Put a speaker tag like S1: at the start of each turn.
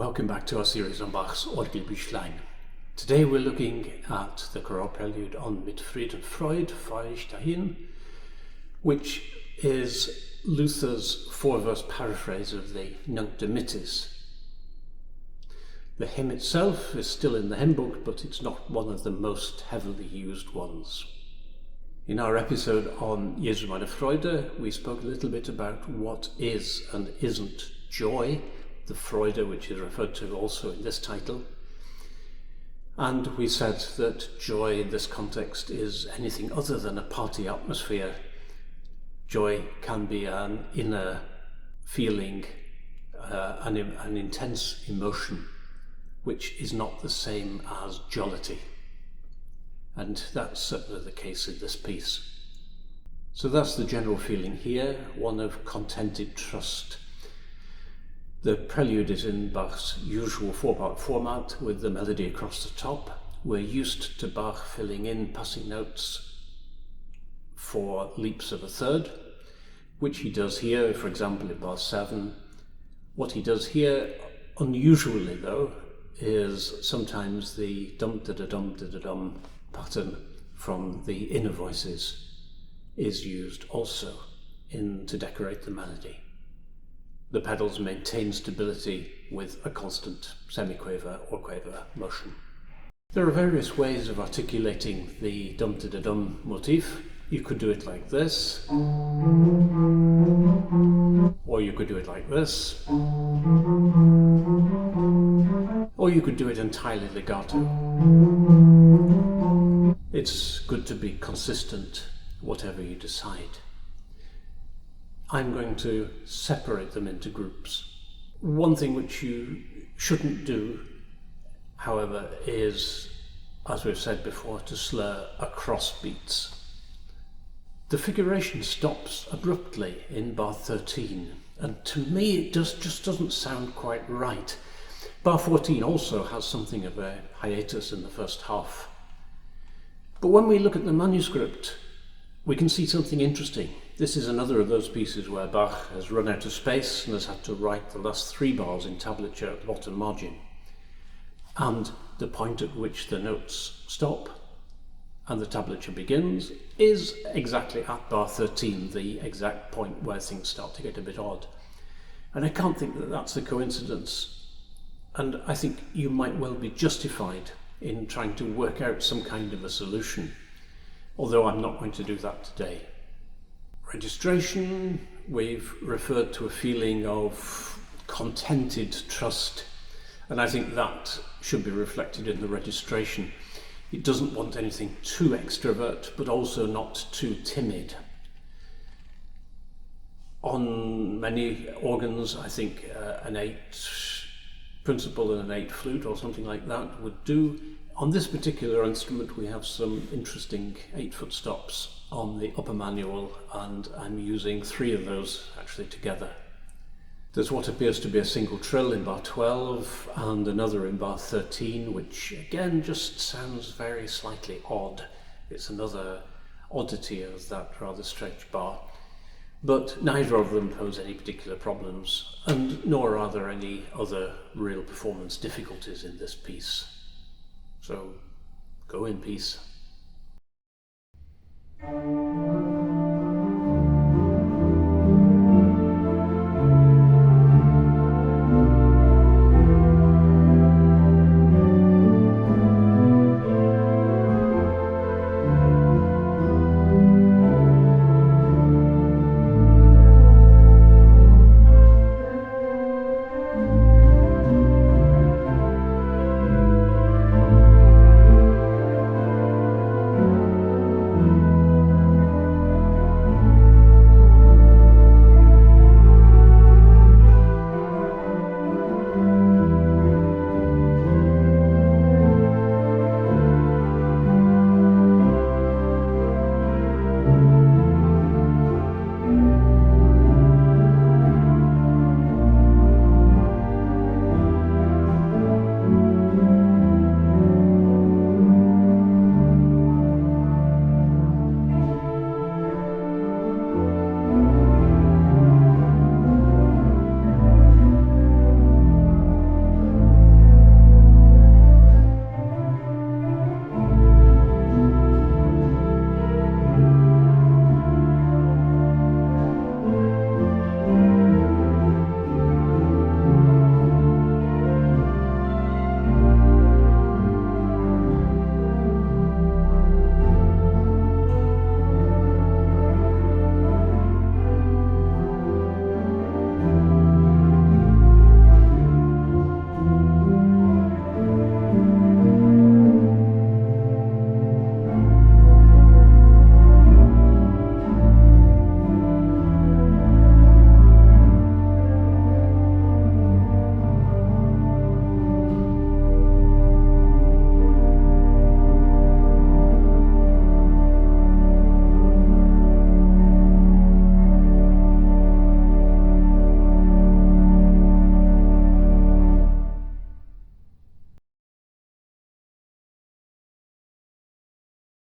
S1: Welcome back to our series on Bach's Orgelbüchlein. Today we're looking at the chorale prelude on Mit Fried und Freud, fahr, dahin, which is Luther's four-verse paraphrase of the Nunc Dimittis. The hymn itself is still in the hymn book, but it's not one of the most heavily used ones. In our episode on Jesu meine Freude, we spoke a little bit about what is and isn't joy, the Freude, which is referred to also in this title. And we said that joy in this context is anything other than a party atmosphere. Joy can be an inner feeling, an intense emotion, which is not the same as jollity. And that's certainly the case in this piece. So that's the general feeling here, one of contented trust. The prelude is in Bach's usual four-part format with the melody across the top. We're used to Bach filling in passing notes for leaps of a third, which he does here, for example, in bar 7. What he does here, unusually though, is sometimes the dum-da-da-dum-da-da-dum pattern from the inner voices is used also to decorate the melody. The pedals maintain stability with a constant semiquaver or quaver motion. There are various ways of articulating the dum-da-da-dum motif. You could do it like this, or you could do it like this, or you could do it entirely legato. It's good to be consistent, whatever you decide. I'm going to separate them into groups. One thing which you shouldn't do, however, is, as we've said before, to slur across beats. The figuration stops abruptly in bar 13, and to me it just doesn't sound quite right. Bar 14 also has something of a hiatus in the first half. But when we look at the manuscript, we can see something interesting. This is another of those pieces where Bach has run out of space and has had to write the last 3 bars in tablature at the bottom margin. And the point at which the notes stop and the tablature begins is exactly at bar 13, the exact point where things start to get a bit odd. And I can't think that that's a coincidence. And I think you might well be justified in trying to work out some kind of a solution, although I'm not going to do that today. Registration, we've referred to a feeling of contented trust, and I think that should be reflected in the registration. It doesn't want anything too extrovert, but also not too timid. On many organs, I think an 8 principal and an 8 flute or something like that would do. On this particular instrument, we have some interesting 8-foot stops on the upper manual, and I'm using 3 of those actually together. There's what appears to be a single trill in bar 12 and another in bar 13, which again just sounds very slightly odd. It's another oddity of that rather strange bar. But neither of them pose any particular problems, and nor are there any other real performance difficulties in this piece. So go in peace.